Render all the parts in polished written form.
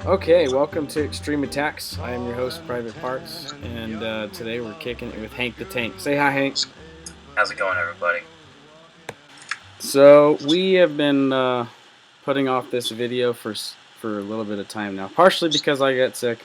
Okay, welcome to Extreme Attacks. I am your host, Private Parts, and today we're kicking it with Hank the Tank. Say hi, Hank. How's it going, everybody? So we have been putting off this video for a little bit of time now, partially because I got sick,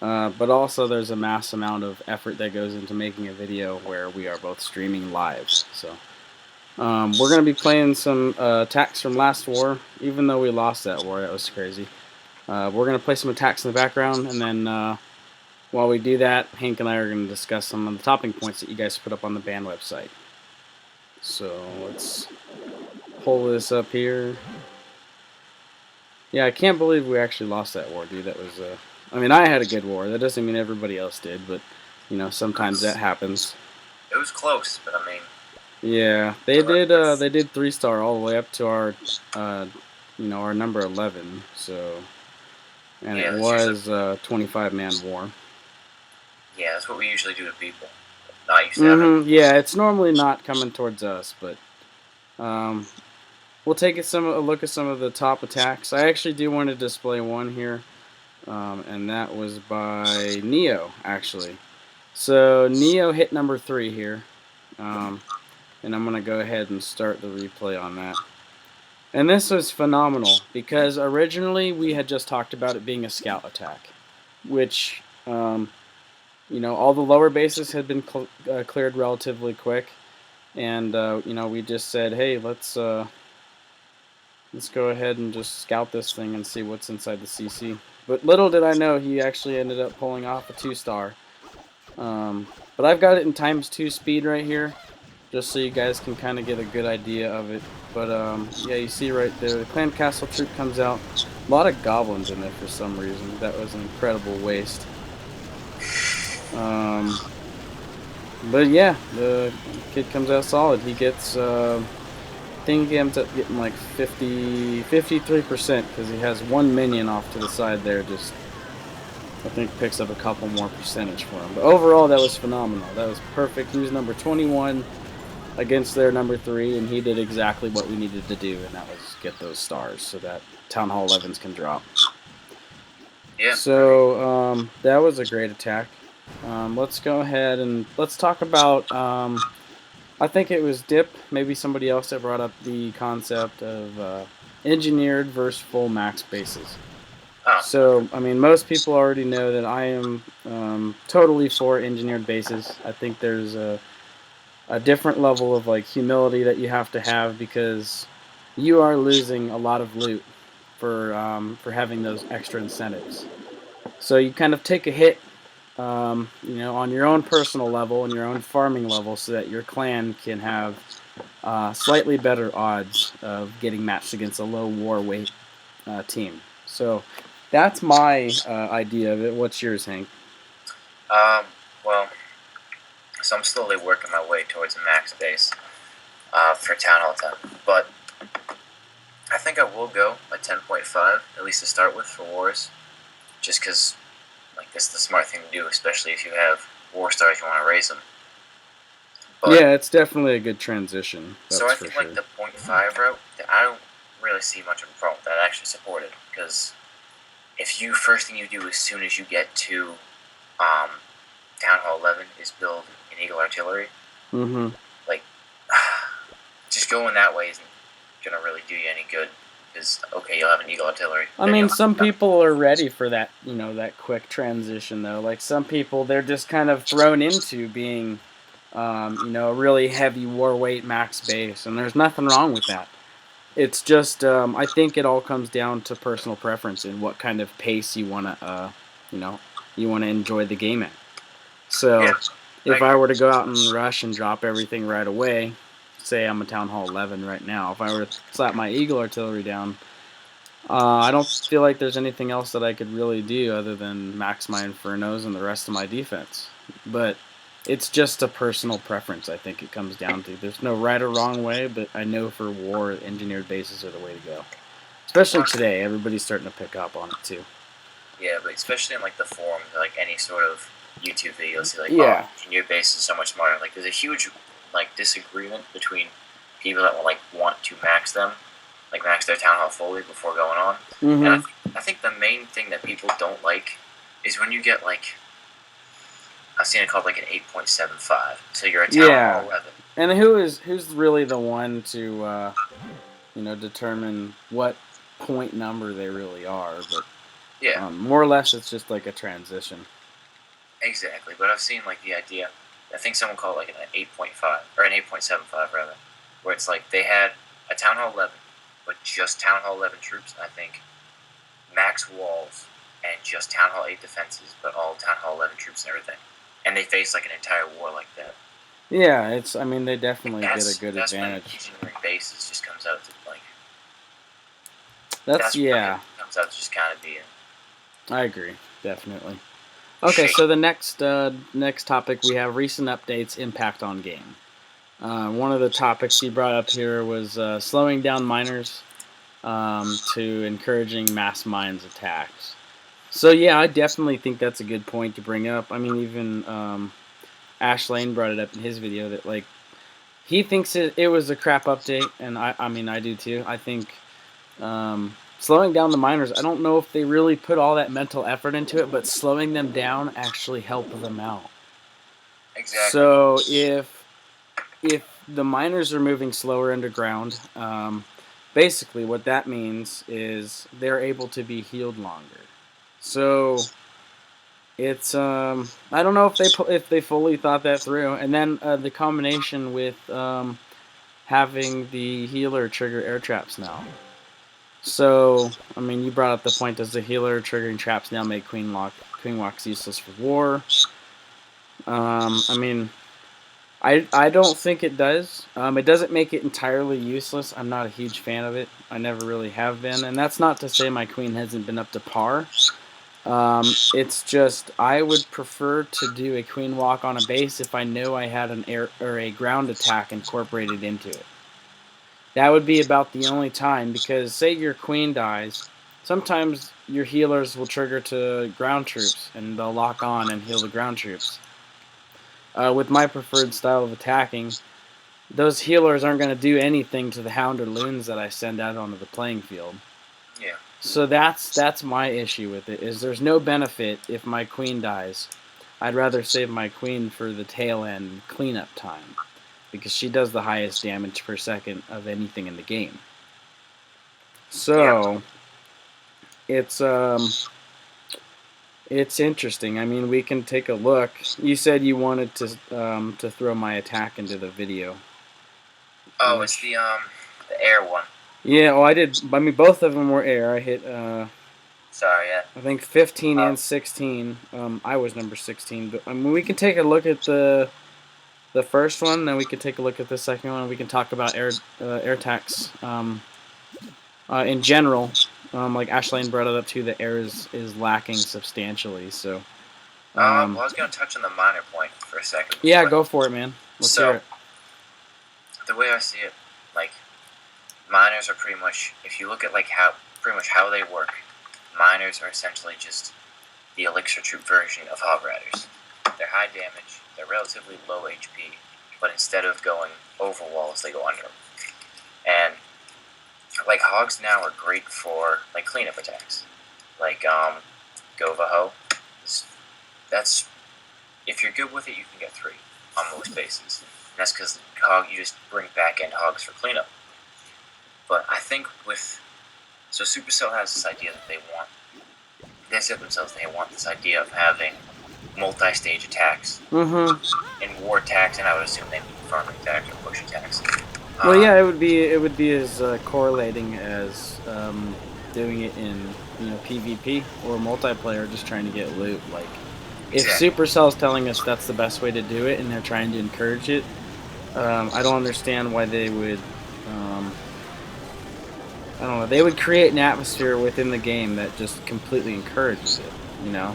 but also there's a mass amount of effort that goes into making a video where we are both streaming live. So we're gonna be playing some attacks from last war, even though we lost that war. That was crazy. We're gonna play some attacks in the background, and then while we do that, Hank and I are going to discuss some of the topping points that you guys put up on the band website. So let's pull this up here. Yeah, I can't believe we actually lost that war, dude. That was, I mean, I had a good war. That doesn't mean everybody else did, but, you know, sometimes that happens. It was close, but I mean... Yeah, they did 3-star all the way up to our, our number 11, so... And yeah, it was a 25-man war. Yeah, that's what we usually do to people. Not used to having. Yeah, it's normally not coming towards us, but we'll take a look at some of the top attacks. I actually do want to display one here, and that was by Neo, actually. So Neo hit number 3 here, and I'm going to go ahead and start the replay on that. And this was phenomenal, because originally we had just talked about it being a scout attack, which... all the lower bases had been cleared relatively quick, and we just said, hey, let's go ahead and just scout this thing and see what's inside the CC. But little did I know he actually ended up pulling off a 2-star. But I've got it in ×2 speed right here, just so you guys can kind of get a good idea of it. But yeah, you see right there, the clan castle troop comes out. A lot of goblins in there for some reason. That was an incredible waste. But yeah, the kid comes out solid. He gets, I think he ends up getting like 53% because he has one minion off to the side there. Just, I think, picks up a couple more percentage for him. But overall, that was phenomenal. That was perfect. He was number 21 against their number 3, and he did exactly what we needed to do, and that was get those stars so that Town Hall 11s can drop. Yeah. So that was a great attack. Let's go ahead and let's talk about, I think it was Dip, maybe somebody else that brought up the concept of engineered versus full max bases. Oh. So, I mean, most people already know that I am totally for engineered bases. I think there's a different level of like humility that you have to have, because you are losing a lot of loot for having those extra incentives. So you kind of take a hit, on your own personal level and your own farming level, so that your clan can have slightly better odds of getting matched against a low war weight team. So that's my idea of it. What's yours, Hank? Well, so I'm slowly working my way towards a max base for Town Hall 10, but I think I will go a 10.5, at least to start with, for wars, just because, like, this is the smart thing to do, especially if you have war stars, you want to raise them. But, yeah, it's definitely a good transition. So I think, like, the 0.5 route, I don't really see much of a problem with that. I actually support it, because if you, first thing you do as soon as you get to Town Hall 11 is build an Eagle Artillery, like, just going that way isn't going to really do you any good. Is okay, you'll have an Eagle Artillery. I mean, some people are ready for that, that quick transition, though. Like, some people, they're just kind of thrown into being, a really heavy war weight max base, and there's nothing wrong with that. It's just, I think it all comes down to personal preference and what kind of pace you want to, you want to enjoy the game at. So, yeah, if I were to go out and rush and drop everything right away, say I'm a Town Hall 11 right now, if I were to slap my Eagle Artillery down, I don't feel like there's anything else that I could really do other than max my Infernos and the rest of my defense. But it's just a personal preference, I think it comes down to. There's no right or wrong way, but I know for war, engineered bases are the way to go. Especially today, everybody's starting to pick up on it too. Yeah, but especially in like the forums, like any sort of YouTube video, you'll see like, oh, engineered base is so much smarter. Like, there's a huge like disagreement between people that will like want to max them, like max their Town Hall fully before going on. And I think the main thing that people don't like is when you get like, I've seen it called like an 8.75. So you're a Town Hall Yeah. 11. And who's really the one to determine what point number they really are? But Yeah, more or less, it's just like a transition. exactly. But I've seen like the idea. I think someone called it like an 8.5 or an 8.75 rather, where it's like they had a Town Hall 11, but just Town Hall 11 troops. I think max walls and just Town Hall 8 defenses, but all Town Hall 11 troops and everything. And they face like an entire war like that. Yeah, I mean, they Like definitely get a good that's when advantage. engineering bases just comes out to like That's that's when it yeah, comes out to just kind of being I agree, definitely. Okay, shake. so the next topic we have recent updates impact on game. One of the topics he brought up here was slowing down miners to encouraging mass mines attacks. So yeah, I definitely think that's a good point to bring up. I mean, even Ash Lane brought it up in his video that like he thinks it was a crap update, and I mean I do too. I think slowing down the miners, I don't know if they really put all that mental effort into it, but slowing them down actually helped them out. Exactly. So if the miners are moving slower underground, basically what that means is they're able to be healed longer. So it's I don't know if they fully thought that through, and then the combination with having the healer trigger air traps now. So I mean, you brought up the point: does the healer triggering traps now make Queen Walks useless for war? I mean, I don't think it does. It doesn't make it entirely useless. I'm not a huge fan of it. I never really have been, and that's not to say my queen hasn't been up to par. It's just I would prefer to do a queen walk on a base if I know I had an air or a ground attack incorporated into it. That would be about the only time because say your queen dies, sometimes your healers will trigger to ground troops and they'll lock on and heal the ground troops. With my preferred style of attacking, those healers aren't going to do anything to the hound or loons that I send out onto the playing field. Yeah. So that's my issue with it. Is there's no benefit if my queen dies. I'd rather save my queen for the tail end cleanup time because she does the highest damage per second of anything in the game. Yeah. So it's it's interesting. I mean, we can take a look. You said you wanted to throw my attack into the video. Oh, it's Which the air one. yeah, well I did. I mean, both of them were air. I hit Sorry, yeah. I think 15 Uh, and 16. I was number 16, but I mean, we can take a look at the first one, then we can take a look at the second one. We can talk about air tax in general. Like Ashlane brought it up too, the air is lacking substantially. So well, I was gonna touch on the minor point for a second. yeah, But, go for it, man. Let's hear so it. the way I see it, like miners are pretty much, if you look at like how pretty much how they work, miners are essentially just the elixir troop version of hog riders. They're high damage, they're relatively low HP, but instead of going over walls, they go under them. And like hogs now are great for like cleanup attacks, like Govaho. That's if you're good with it, you can get 3 on most bases. And that's because hog you just bring back end hogs for cleanup. But I think with so Supercell has this idea that they said themselves they want this idea of having multi-stage attacks Mm-hmm. and war attacks, and I would assume they mean farming attacks or push attacks. Well, yeah, Um, it would be as correlating as doing it in PvP or multiplayer, just trying to get loot. Like if exactly. Supercell's telling us that's the best way to do it, and they're trying to encourage it, I don't understand why they would. I don't know. They would create an atmosphere within the game that just completely encourages it. You know,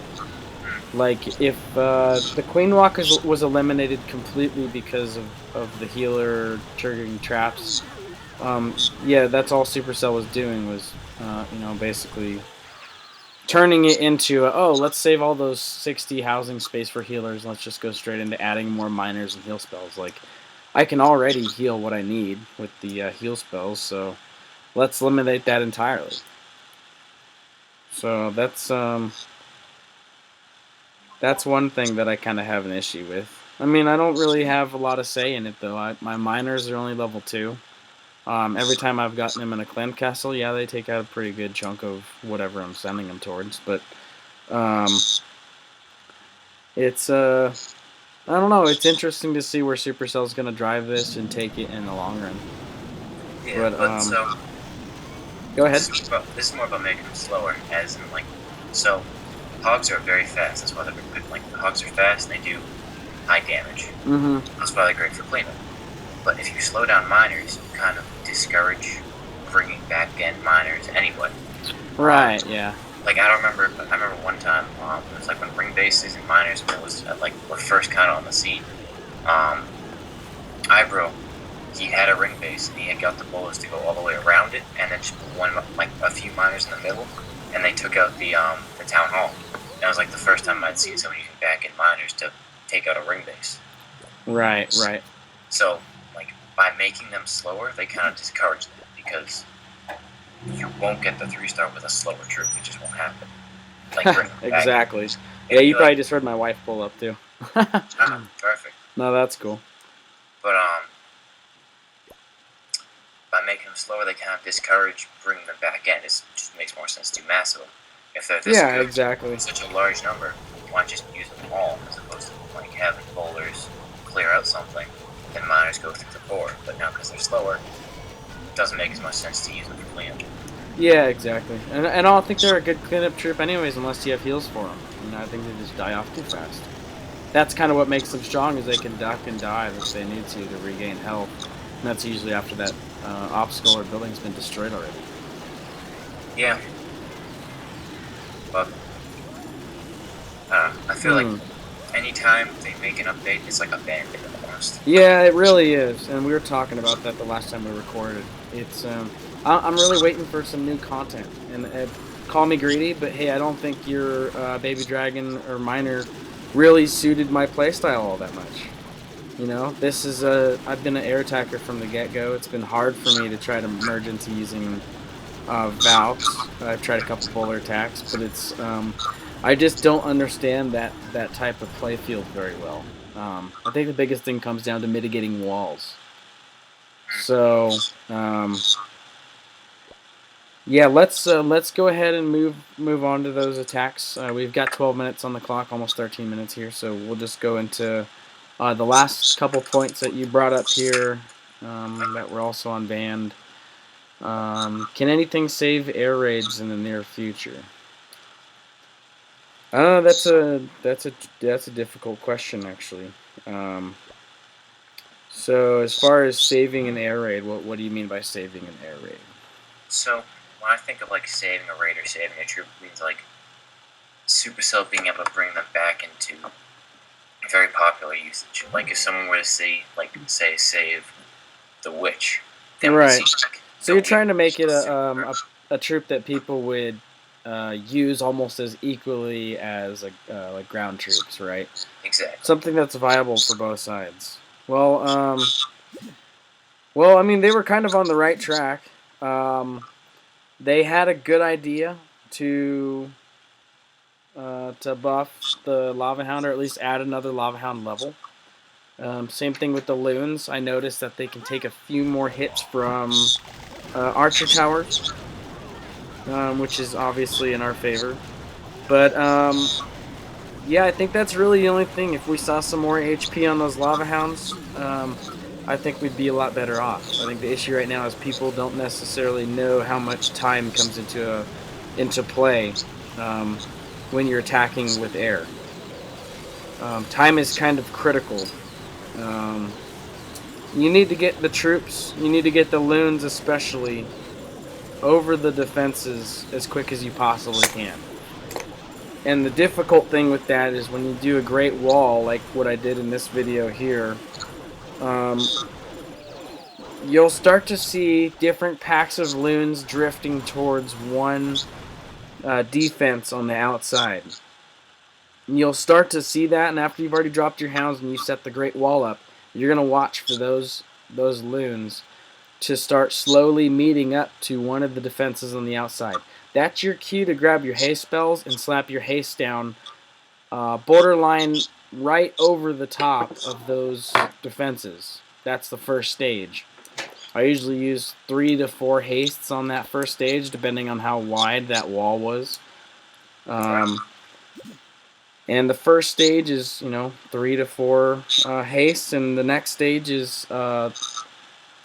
like if the Queen Walk was eliminated completely because of the healer triggering traps. Yeah, that's all Supercell was doing was, basically turning it into oh, let's save all those 60 housing space for healers. Let's just go straight into adding more miners and heal spells. Like I can already heal what I need with the heal spells, so let's eliminate that entirely. So that's one thing that I kind of have an issue with. I mean, I don't really have a lot of say in it though. My miners are only level 2. Every time I've gotten them in a clan castle, yeah, they take out a pretty good chunk of whatever I'm sending them towards. But um, it's I don't know. It's interesting to see where Supercell's gonna drive this and take it in the long run. Yeah, But but so go ahead. this is more about making them slower, as in like, so hogs are very fast. That's why they're good. Like the hogs are fast and they do high damage. Mm-hmm. That's why they're great for cleanup. But if you slow down miners, you kind of discourage bringing back end miners anyway. Right. Yeah. Like I remember one time, it was like when ring bases and miners were first kind of on the scene. Ibro, he had a ring base and he had got the bullets to go all the way around it, and then just put a few miners in the middle, and they took out the town hall. And it was like the first time I'd seen someone using back end miners to take out a ring base. Right. Right. So like by making them slower, they kind of discourage them because you won't get the 3-star with a slower troop. It just won't happen. Like exactly. Yeah, you probably just heard my wife pull up too. Perfect. No, that's cool. But by making them slower, they kind of discourage bringing them back in. It just makes more sense to mass them. If they're this good, exactly. Such a large number, why not just use them all as opposed to like having bowlers clear out something, then miners go through the core. But now because they're slower, it doesn't make as much sense to use them for cleanup. Yeah, exactly. And I don't think they're a good cleanup troop anyways unless you have heals for them. You know, I think they just die off too fast. That's kind of what makes them strong, is they can duck and dive if they need to regain health. And that's usually after that obstacle or building's been destroyed already. Yeah. But I feel like anytime they make an update, it's like a band-aid almost. Yeah, it really is. And we were talking about that the last time we recorded. It's I'm really waiting for some new content. And call me greedy, but hey, I don't think your baby dragon or miner really suited my playstyle all that much. You know, this is I've been an air attacker from the get-go. It's been hard for me to try to merge into using Valks. I've tried a couple bowler attacks, but it's I just don't understand that type of play field very well. I think the biggest thing comes down to mitigating walls. So yeah, let's go ahead and move on to those attacks. We've got 12 minutes on the clock, almost 13 minutes here, so we'll just go into the last couple points that you brought up here that were also on band. Can anything save air raids in the near future? That's a difficult question actually. So as far as saving an air raid, what do you mean by saving an air raid? So when I think of like saving a raid or saving a troop, it means like Supercell being able to bring them back into very popular usage. Like if someone were to see, like say, save the witch, right? So you're trying to make it a troop that people would use almost as equally as like ground troops, right? Exactly. Something that's viable for both sides. Well, I mean, they were kind of on the right track. They had a good idea to buff the Lava Hound, or at least add another Lava Hound level. Same thing with the loons. I noticed that they can take a few more hits from archer towers, which is obviously in our favor. But yeah, I think that's really the only thing. If we saw some more HP on those Lava Hounds, I think we'd be a lot better off. I think the issue right now is people don't necessarily know how much time comes into play when you're attacking with air. Time is kind of critical. You need to get the troops, you need to get the loons especially, over the defenses as quick as you possibly can. And the difficult thing with that is when you do a great wall, like what I did in this video here, you'll start to see different packs of loons drifting towards one defense on the outside. And you'll start to see that, and after you've already dropped your hounds and you set the great wall up, you're going to watch for those loons to start slowly meeting up to one of the defenses on the outside. that's your cue to grab your haste spells and slap your haste down borderline right over the top of those defenses. That's the first stage. I usually use 3 to 4 hastes on that first stage, depending on how wide that wall was. And the first stage is, 3 to 4 hastes, and the next stage is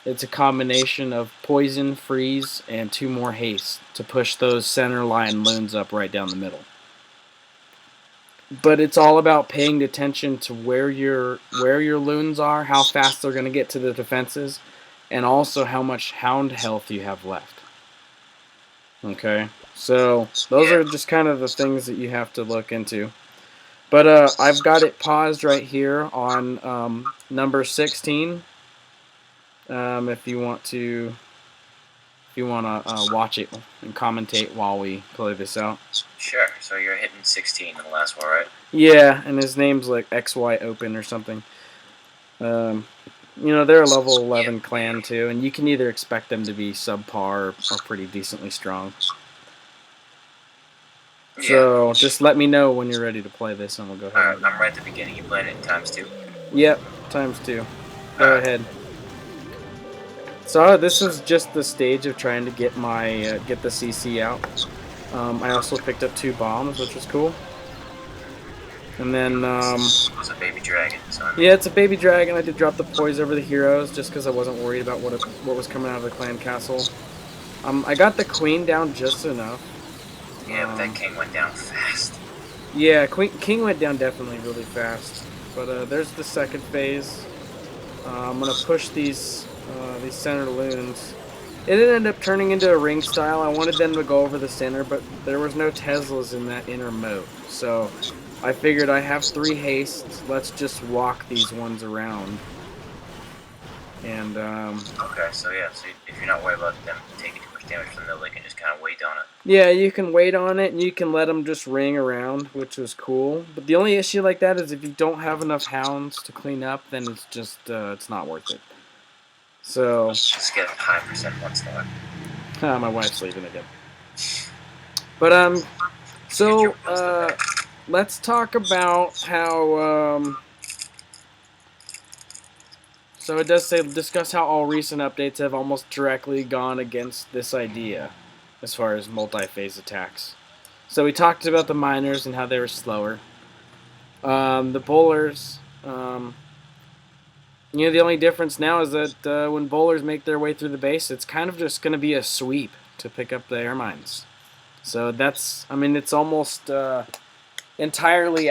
it's a combination of poison, freeze, and 2 more haste to push those center line loons up right down the middle. But it's all about paying attention to where your loons are, how fast they're going to get to the defenses, and also how much hound health you have left. Okay, so those are just kind of the things that you have to look into. But I've got it paused right here on number 16. If you want to watch it and commentate while we play this out. Sure. So you're hitting 16 in the last one, right? Yeah, and his name's like XY Open or something. They're a level 11 clan too, and you can either expect them to be subpar or pretty decently strong. Yeah. So just let me know when you're ready to play this, and we'll go ahead. I'm right at the beginning. You playing it ×2? Yep, ×2. Go ahead. So this is just the stage of trying to get my get the CC out. I also picked up 2 bombs, which was cool. And then it was a baby dragon. So yeah, it's a baby dragon. I did drop the poise over the heroes just because I wasn't worried about what was coming out of the clan castle. I got the queen down just enough. Yeah, but that king went down fast. Yeah, king went down definitely really fast. But there's the second phase. I'm gonna push these center loons. It ended up turning into a ring style. I wanted them to go over the center, but there was no Teslas in that inner moat. So I figured I have 3 hastes. Let's just walk these ones around. And okay, so yeah, so if you're not worried about them taking too much damage from the middle, they can just kind of wait on it. Yeah, you can wait on it, and you can let them just ring around, which was cool. But the only issue like that is if you don't have enough hounds to clean up, then it's just it's not worth it. So just get a high percent 1-star. My wife's leaving again. But so let's talk about how so it does say discuss how all recent updates have almost directly gone against this idea as far as multi-phase attacks. So we talked about the miners and how they were slower. The bowlers, the only difference now is that when bowlers make their way through the base, it's kind of just going to be a sweep to pick up the air mines. So that's, it's almost entirely